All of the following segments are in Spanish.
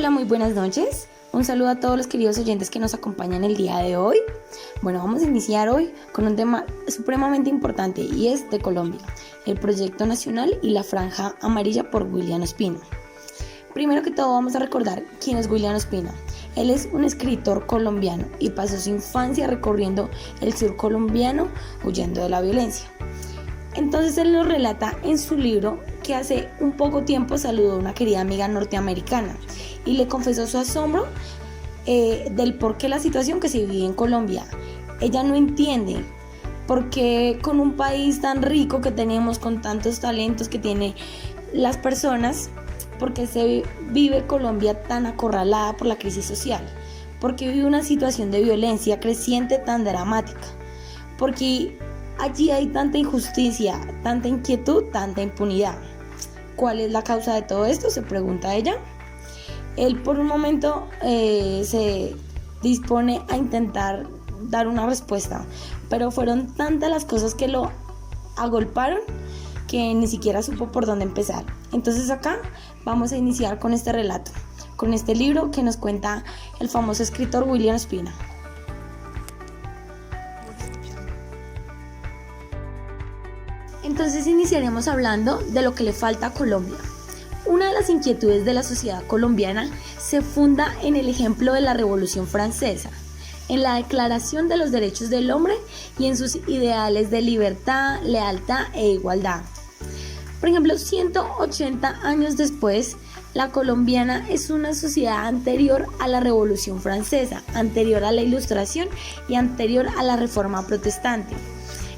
Hola, muy buenas noches. Un saludo a todos los queridos oyentes que nos acompañan el día de hoy. Bueno, vamos a iniciar hoy con un tema supremamente importante y es de Colombia, el Proyecto Nacional y la Franja Amarilla por William Ospina. Primero que todo vamos a recordar quién es William Ospina. Él es un escritor colombiano y pasó su infancia recorriendo el sur colombiano huyendo de la violencia. Entonces él nos relata en su libro que hace un poco tiempo saludó a una querida amiga norteamericana y le confesó su asombro del por qué la situación que se vive en Colombia. Ella no entiende por qué con un país tan rico que tenemos, con tantos talentos que tiene las personas, por qué se vive Colombia tan acorralada por la crisis social, por qué vive una situación de violencia creciente tan dramática, porque allí hay tanta injusticia, tanta inquietud, tanta impunidad. ¿Cuál es la causa de todo esto?, se pregunta ella. Él por un momento se dispone a intentar dar una respuesta, pero fueron tantas las cosas que lo agolparon que ni siquiera supo por dónde empezar. Entonces acá vamos a iniciar con este relato, con este libro que nos cuenta el famoso escritor William Ospina. Entonces iniciaremos hablando de lo que le falta a Colombia. Una de las inquietudes de la sociedad colombiana se funda en el ejemplo de la Revolución Francesa, en la Declaración de los Derechos del Hombre y en sus ideales de libertad, lealtad e igualdad. Por ejemplo, 180 años después, la colombiana es una sociedad anterior a la Revolución Francesa, anterior a la Ilustración y anterior a la Reforma Protestante.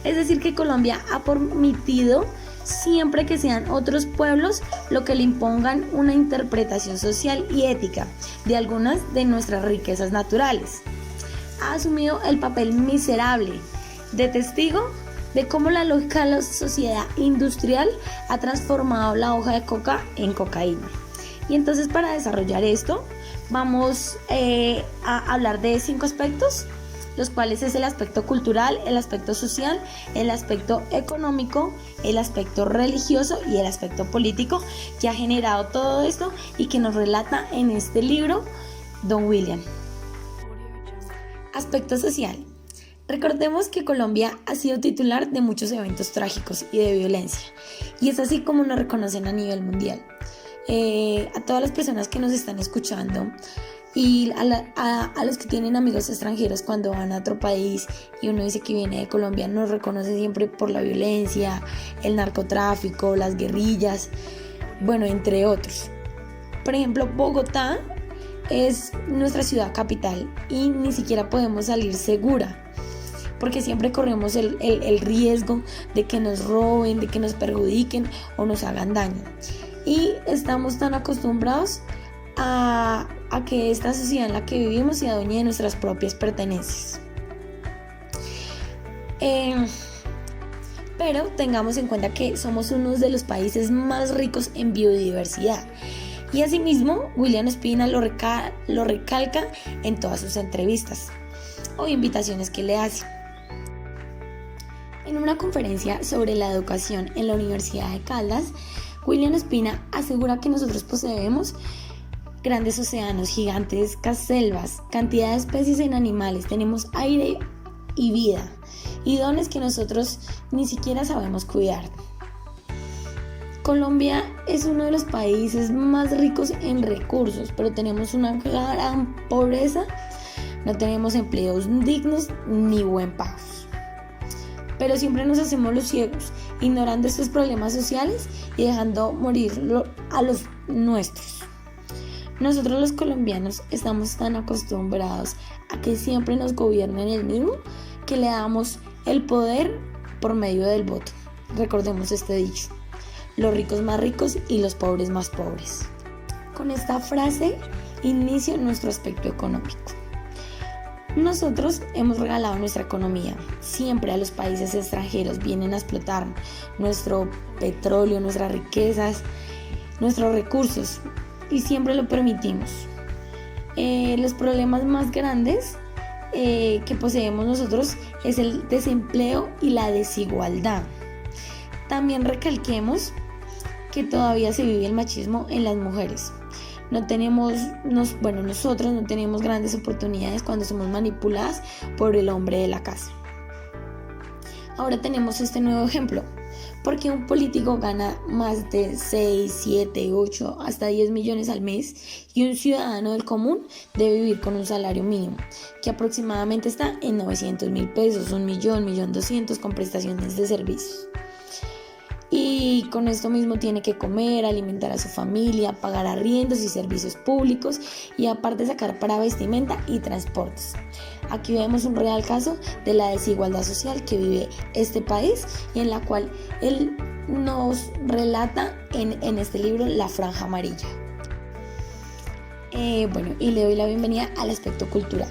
Es decir, que Colombia ha permitido siempre que sean otros pueblos lo que le impongan una interpretación social y ética de algunas de nuestras riquezas naturales. Ha asumido el papel miserable de testigo de cómo la lógica de la sociedad industrial ha transformado la hoja de coca en cocaína. Y entonces, para desarrollar esto, vamos a hablar de 5 aspectos, los cuales es el aspecto cultural, el aspecto social, el aspecto económico, el aspecto religioso y el aspecto político que ha generado todo esto y que nos relata en este libro Don William. Aspecto social. Recordemos que Colombia ha sido titular de muchos eventos trágicos y de violencia, y es así como nos reconocen a nivel mundial. A todas las personas que nos están escuchando y a los que tienen amigos extranjeros, cuando van a otro país y uno dice que viene de Colombia, nos reconoce siempre por la violencia, el narcotráfico, las guerrillas, bueno, entre otros. Por ejemplo, Bogotá es nuestra ciudad capital y ni siquiera podemos salir segura, porque siempre corremos el riesgo de que nos roben, de que nos perjudiquen o nos hagan daño. Y estamos tan acostumbrados a que esta sociedad en la que vivimos se adueñe de nuestras propias pertenencias. Pero tengamos en cuenta que somos uno de los países más ricos en biodiversidad. Y asimismo, William Ospina lo recalca en todas sus entrevistas o invitaciones que le hace. En una conferencia sobre la educación en la Universidad de Caldas, William Ospina asegura que nosotros poseemos grandes océanos, gigantescas selvas, cantidad de especies en animales, tenemos aire y vida, y dones que nosotros ni siquiera sabemos cuidar. Colombia es uno de los países más ricos en recursos, pero tenemos una gran pobreza, no tenemos empleos dignos ni buen pago. Pero siempre nos hacemos los ciegos, ignorando estos problemas sociales y dejando morir a los nuestros. Nosotros los colombianos estamos tan acostumbrados a que siempre nos gobiernen el mismo, que le damos el poder por medio del voto. Recordemos este dicho: los ricos más ricos y los pobres más pobres. Con esta frase inicio nuestro aspecto económico. Nosotros hemos regalado nuestra economía. Siempre a los países extranjeros vienen a explotar nuestro petróleo, nuestras riquezas, nuestros recursos, y siempre lo permitimos. Los problemas más grandes que poseemos nosotros es el desempleo y la desigualdad. También recalquemos que todavía se vive el machismo en las mujeres. nosotros no tenemos grandes oportunidades cuando somos manipuladas por el hombre de la casa. Ahora tenemos este nuevo ejemplo. Porque un político gana más de 6, 7, 8, hasta 10 millones al mes y un ciudadano del común debe vivir con un salario mínimo, que aproximadamente está en 900,000 pesos, 1,000,000, 1,200,000 con prestaciones de servicios. Y con esto mismo tiene que comer, alimentar a su familia, pagar arriendos y servicios públicos y aparte sacar para vestimenta y transportes. Aquí vemos un real caso de la desigualdad social que vive este país y en la cual él nos relata en este libro La Franja Amarilla. Y le doy la bienvenida al aspecto cultural.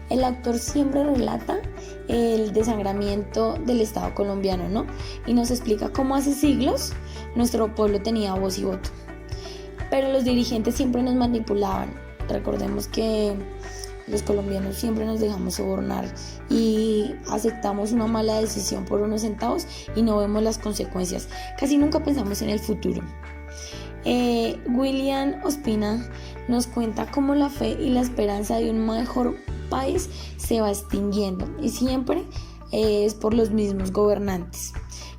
El autor siempre relata el desangramiento del Estado colombiano, ¿no? Y nos explica cómo hace siglos nuestro pueblo tenía voz y voto. Pero los dirigentes siempre nos manipulaban. Recordemos que los colombianos siempre nos dejamos sobornar y aceptamos una mala decisión por unos centavos y no vemos las consecuencias. Casi nunca pensamos en el futuro. William Ospina nos cuenta cómo la fe y la esperanza de un mejor país se va extinguiendo y siempre es por los mismos gobernantes,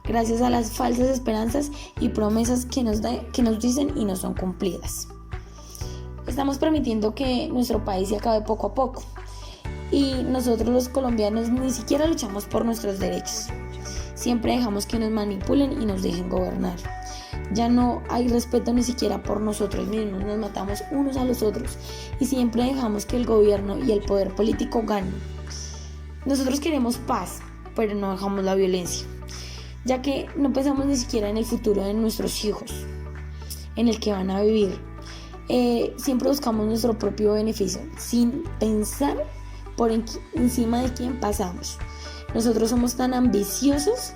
gracias a las falsas esperanzas y promesas que nos dicen y no son cumplidas. Estamos permitiendo que nuestro país se acabe poco a poco y nosotros los colombianos ni siquiera luchamos por nuestros derechos. Siempre dejamos que nos manipulen y nos dejen gobernar. Ya no hay respeto ni siquiera por nosotros mismos, nos matamos unos a los otros y siempre dejamos que el gobierno y el poder político ganen. Nosotros queremos paz, pero no dejamos la violencia, ya que no pensamos ni siquiera en el futuro de nuestros hijos, en el que van a vivir. Siempre buscamos nuestro propio beneficio, sin pensar por encima de quién pasamos. Nosotros somos tan ambiciosos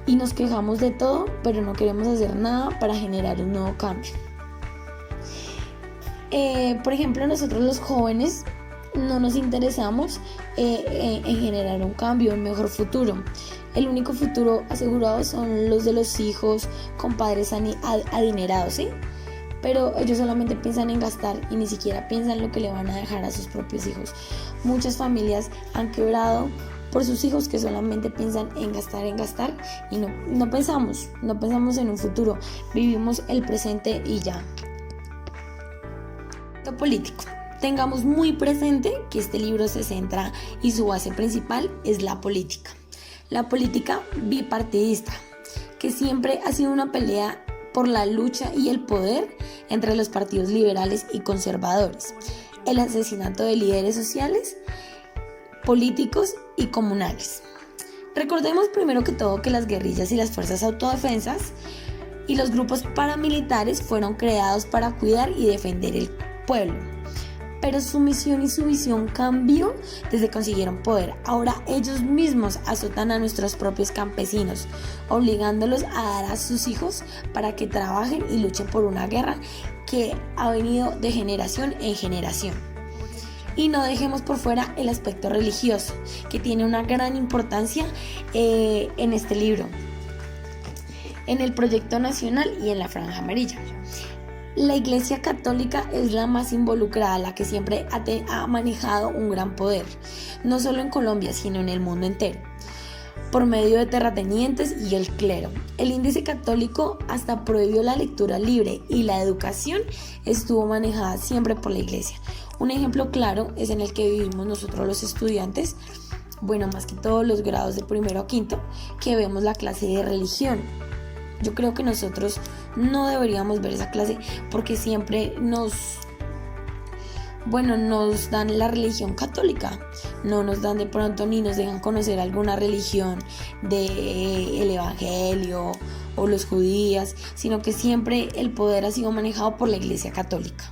y nos quejamos de todo, pero no queremos hacer nada para generar un nuevo cambio. Por ejemplo, nosotros los jóvenes no nos interesamos en generar un cambio, un mejor futuro. El único futuro asegurado son los de los hijos con padres adinerados, ¿sí? Pero ellos solamente piensan en gastar y ni siquiera piensan lo que le van a dejar a sus propios hijos. Muchas familias han quebrado por sus hijos que solamente piensan en gastar y no pensamos en un futuro, vivimos el presente y ya. Lo político. Tengamos muy presente que este libro se centra y su base principal es la política. La política bipartidista, que siempre ha sido una pelea por la lucha y el poder entre los partidos liberales y conservadores, el asesinato de líderes sociales, políticos y comunales. Recordemos primero que todo que las guerrillas y las fuerzas autodefensas y los grupos paramilitares fueron creados para cuidar y defender el pueblo. Pero su misión y su visión cambió desde que consiguieron poder. Ahora ellos mismos azotan a nuestros propios campesinos, obligándolos a dar a sus hijos para que trabajen y luchen por una guerra que ha venido de generación en generación. Y no dejemos por fuera el aspecto religioso, que tiene una gran importancia en este libro, en el Proyecto Nacional y en la Franja Amarilla. La Iglesia Católica es la más involucrada, la que siempre ha manejado un gran poder, no solo en Colombia, sino en el mundo entero, por medio de terratenientes y el clero. El índice católico hasta prohibió la lectura libre y la educación estuvo manejada siempre por la Iglesia. Un ejemplo claro es en el que vivimos nosotros los estudiantes, más que todos los grados de primero a quinto, que vemos la clase de religión. Yo creo que nosotros no deberíamos ver esa clase porque siempre nos dan la religión católica, no nos dan de pronto ni nos dejan conocer alguna religión del evangelio o los judíos, sino que siempre el poder ha sido manejado por la Iglesia Católica.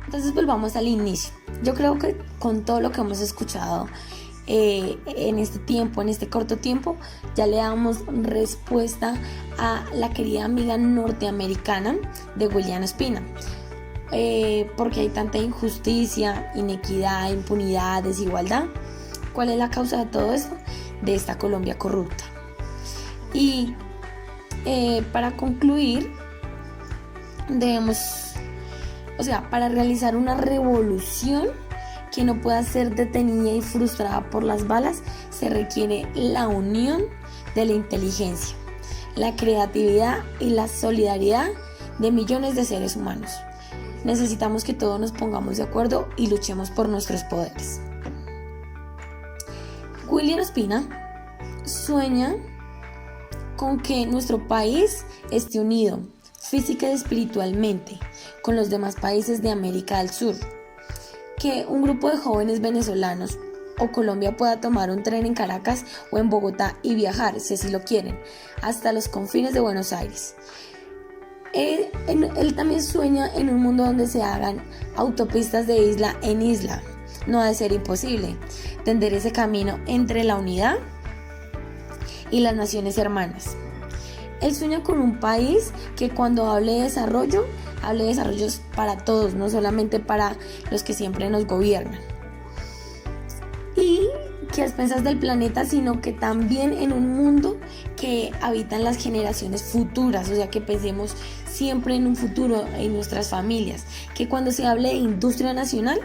Entonces volvamos al inicio. Yo creo que con todo lo que hemos escuchado en este corto tiempo, ya le damos respuesta a la querida amiga norteamericana de William Ospina. Porque hay tanta injusticia, inequidad, impunidad, desigualdad. ¿Cuál es la causa de todo esto? De esta Colombia corrupta. Y para concluir, debemos O sea, para realizar una revolución que no pueda ser detenida y frustrada por las balas, se requiere la unión de la inteligencia, la creatividad y la solidaridad de millones de seres humanos. Necesitamos que todos nos pongamos de acuerdo y luchemos por nuestros poderes. William Ospina sueña con que nuestro país esté unido física y espiritualmente con los demás países de América del Sur, que un grupo de jóvenes venezolanos o Colombia pueda tomar un tren en Caracas o en Bogotá y viajar, si así lo quieren, hasta los confines de Buenos Aires. Él también sueña en un mundo donde se hagan autopistas de isla en isla. No ha de ser imposible tender ese camino entre la unidad y las naciones hermanas. Él sueña con un país que cuando hable de desarrollo para todos, no solamente para los que siempre nos gobiernan. Y que a expensas del planeta, sino que también en un mundo que habitan las generaciones futuras, o sea, que pensemos siempre en un futuro, en nuestras familias, que cuando se hable de industria nacional,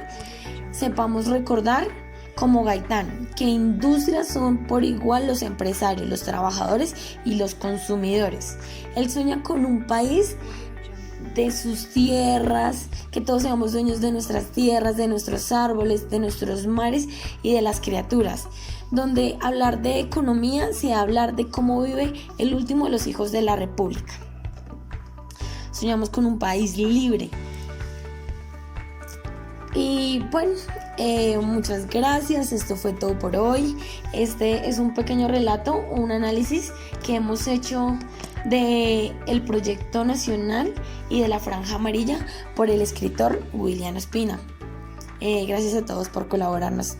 sepamos recordar como Gaitán, que industrias son por igual los empresarios, los trabajadores y los consumidores. Él sueña con un país de sus tierras, que todos seamos dueños de nuestras tierras, de nuestros árboles, de nuestros mares y de las criaturas, donde hablar de economía sea hablar de cómo vive el último de los hijos de la República. Soñamos con un país libre. Y bueno, muchas gracias, esto fue todo por hoy. Este es un pequeño relato, un análisis que hemos hecho de el proyecto nacional y de la franja amarilla por el escritor William Ospina. Gracias a todos por colaborarnos.